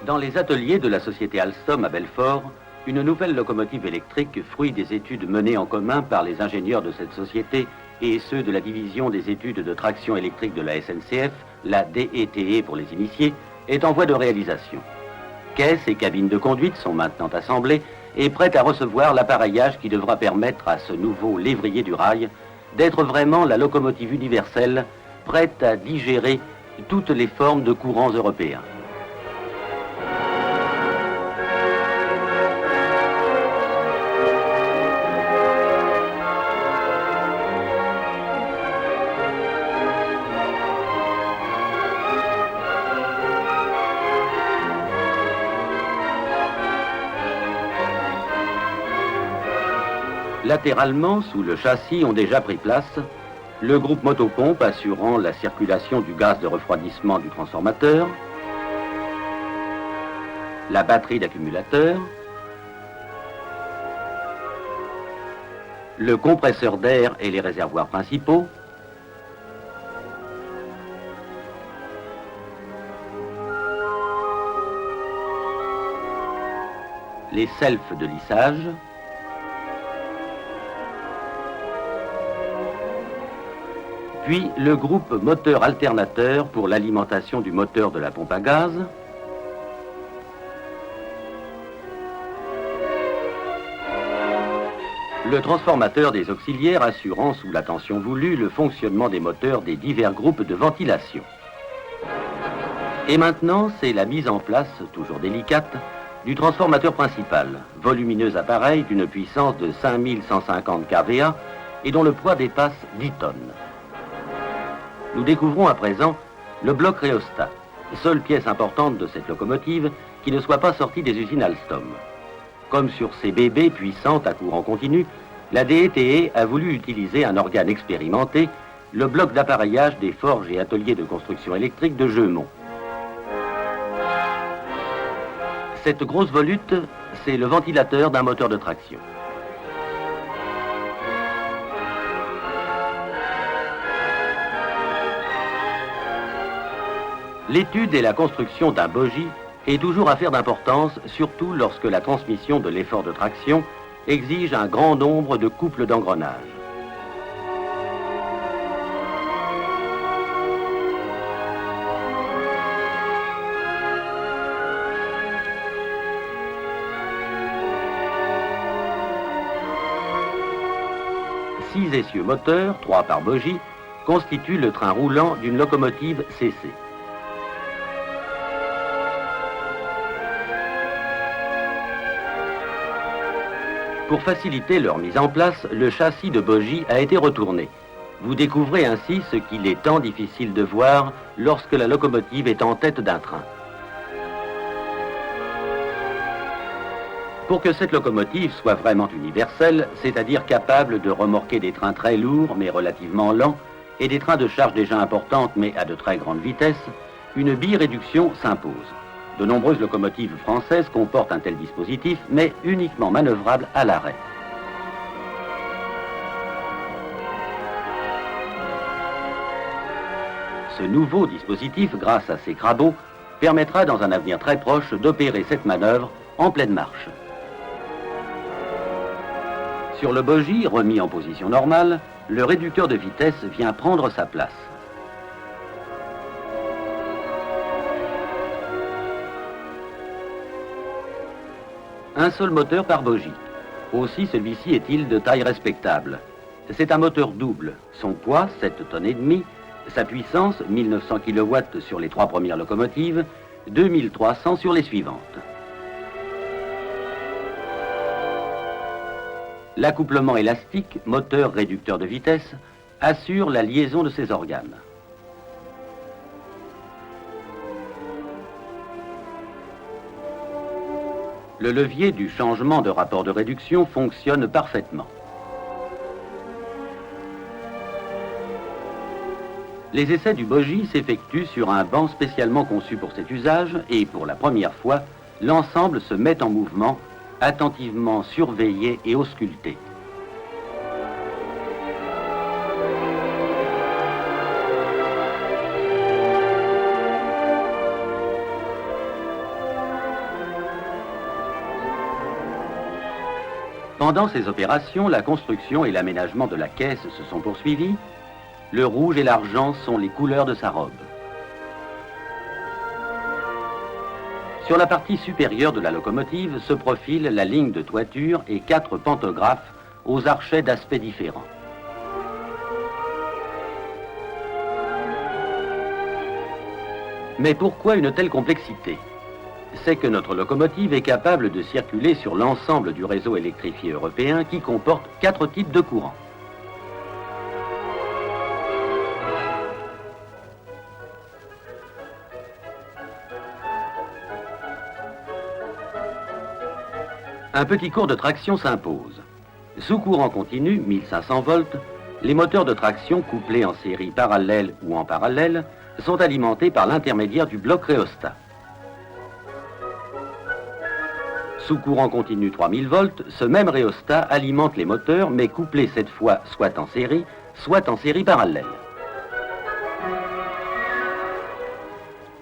Dans les ateliers de la société Alstom à Belfort, une nouvelle locomotive électrique, fruit des études menées en commun par les ingénieurs de cette société et ceux de la division des études de traction électrique de la SNCF, la DETE pour les initiés, est en voie de réalisation. Caisses et cabines de conduite sont maintenant assemblées et prêtes à recevoir l'appareillage qui devra permettre à ce nouveau lévrier du rail d'être vraiment la locomotive universelle, prête à digérer toutes les formes de courants européens. Latéralement, sous le châssis, ont déjà pris place le groupe motopompe assurant la circulation du gaz de refroidissement du transformateur, la batterie d'accumulateur, le compresseur d'air et les réservoirs principaux, les selfs de lissage, puis le groupe moteur alternateur pour l'alimentation du moteur de la pompe à gaz, le transformateur des auxiliaires assurant sous la tension voulue le fonctionnement des moteurs des divers groupes de ventilation. Et maintenant, c'est la mise en place, toujours délicate, du transformateur principal, volumineux appareil d'une puissance de 5150 kVA et dont le poids dépasse 10 tonnes. Nous découvrons à présent le bloc rhéostat, seule pièce importante de cette locomotive qui ne soit pas sortie des usines Alstom. Comme sur ces bébés puissantes à courant continu, la DETE a voulu utiliser un organe expérimenté, le bloc d'appareillage des forges et ateliers de construction électrique de Jeumont. Cette grosse volute, c'est le ventilateur d'un moteur de traction. L'étude et la construction d'un bogie est toujours affaire d'importance, surtout lorsque la transmission de l'effort de traction exige un grand nombre de couples d'engrenages. Six essieux moteurs, 3 par bogie, constituent le train roulant d'une locomotive CC. Pour faciliter leur mise en place, le châssis de bogie a été retourné. Vous découvrez ainsi ce qu'il est tant difficile de voir lorsque la locomotive est en tête d'un train. Pour que cette locomotive soit vraiment universelle, c'est-à-dire capable de remorquer des trains très lourds mais relativement lents et des trains de charge déjà importantes mais à de très grande vitesse, une biréduction s'impose. De nombreuses locomotives françaises comportent un tel dispositif, mais uniquement manœuvrable à l'arrêt. Ce nouveau dispositif, grâce à ses crabeaux, permettra dans un avenir très proche d'opérer cette manœuvre en pleine marche. Sur le bogie, remis en position normale, le réducteur de vitesse vient prendre sa place. Un seul moteur par bogie. Aussi, celui-ci est-il de taille respectable. C'est un moteur double. Son poids, 7 tonnes et demie. Sa puissance, 1900 kW sur les 3 premières locomotives, 2300 sur les suivantes. L'accouplement élastique, moteur réducteur de vitesse, assure la liaison de ces organes. Le levier du changement de rapport de réduction fonctionne parfaitement. Les essais du bogie s'effectuent sur un banc spécialement conçu pour cet usage et pour la première fois, l'ensemble se met en mouvement, attentivement surveillé et ausculté. Pendant ces opérations, la construction et l'aménagement de la caisse se sont poursuivis. Le rouge et l'argent sont les couleurs de sa robe. Sur la partie supérieure de la locomotive se profile la ligne de toiture et 4 pantographes aux archets d'aspects différents. Mais pourquoi une telle complexité? C'est que notre locomotive est capable de circuler sur l'ensemble du réseau électrifié européen qui comporte 4 types de courants. Un petit cours de traction s'impose. Sous courant continu, 1500 volts, les moteurs de traction couplés en série parallèle ou en parallèle sont alimentés par l'intermédiaire du bloc rhéostat. Sous courant continu 3000 volts, ce même rhéostat alimente les moteurs, mais couplés cette fois soit en série parallèle.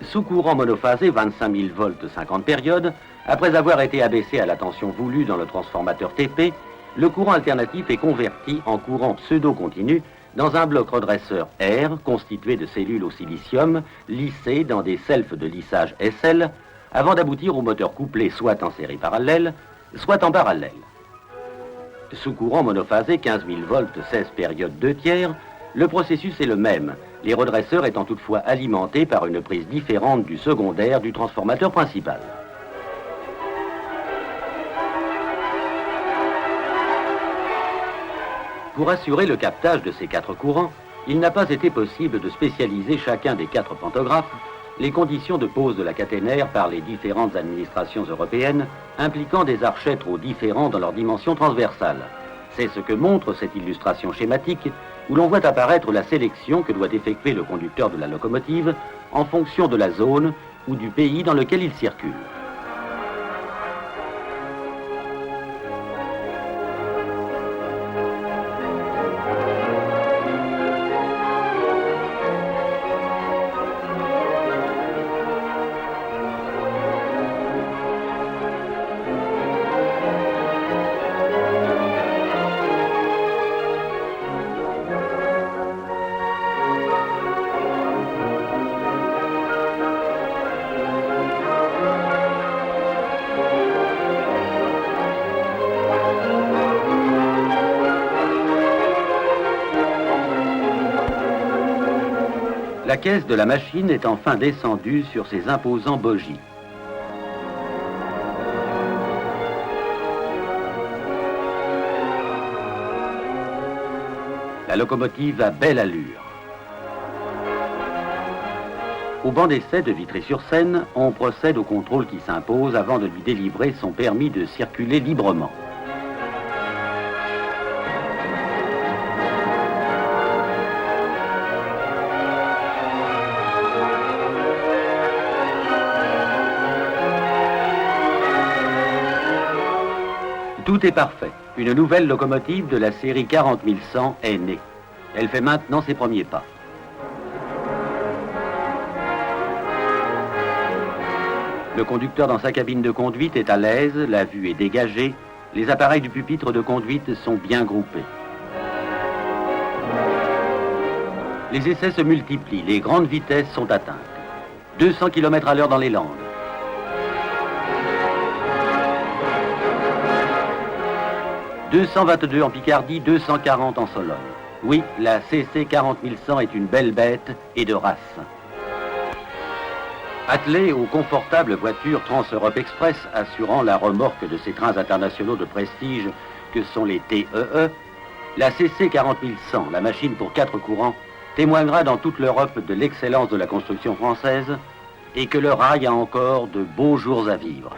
Sous courant monophasé 25 000 volts 50 périodes, après avoir été abaissé à la tension voulue dans le transformateur TP, le courant alternatif est converti en courant pseudo-continu dans un bloc redresseur R constitué de cellules au silicium lissées dans des selfs de lissage SL avant d'aboutir au moteur couplé soit en série parallèle, soit en parallèle. Sous courant monophasé 15 000 volts 16 périodes 2 tiers, le processus est le même, les redresseurs étant toutefois alimentés par une prise différente du secondaire du transformateur principal. Pour assurer le captage de ces 4 courants, il n'a pas été possible de spécialiser chacun des 4 pantographes, les conditions de pose de la caténaire par les différentes administrations européennes impliquant des archets trop différents dans leur dimension transversale. C'est ce que montre cette illustration schématique où l'on voit apparaître la sélection que doit effectuer le conducteur de la locomotive en fonction de la zone ou du pays dans lequel il circule. La caisse de la machine est enfin descendue sur ses imposants bogies. La locomotive a belle allure. Au banc d'essai de Vitry-sur-Seine, on procède au contrôle qui s'impose avant de lui délivrer son permis de circuler librement. Tout est parfait. Une nouvelle locomotive de la série 40100 est née. Elle fait maintenant ses premiers pas. Le conducteur dans sa cabine de conduite est à l'aise, la vue est dégagée, les appareils du pupitre de conduite sont bien groupés. Les essais se multiplient, les grandes vitesses sont atteintes. 200 km à l'heure dans les Landes. 222 en Picardie, 240 en Sologne. Oui, la CC 40100 est une belle bête et de race. Attelée aux confortables voitures Trans-Europe Express assurant la remorque de ces trains internationaux de prestige que sont les TEE, la CC 40100, la machine pour 4 courants, témoignera dans toute l'Europe de l'excellence de la construction française et que le rail a encore de beaux jours à vivre.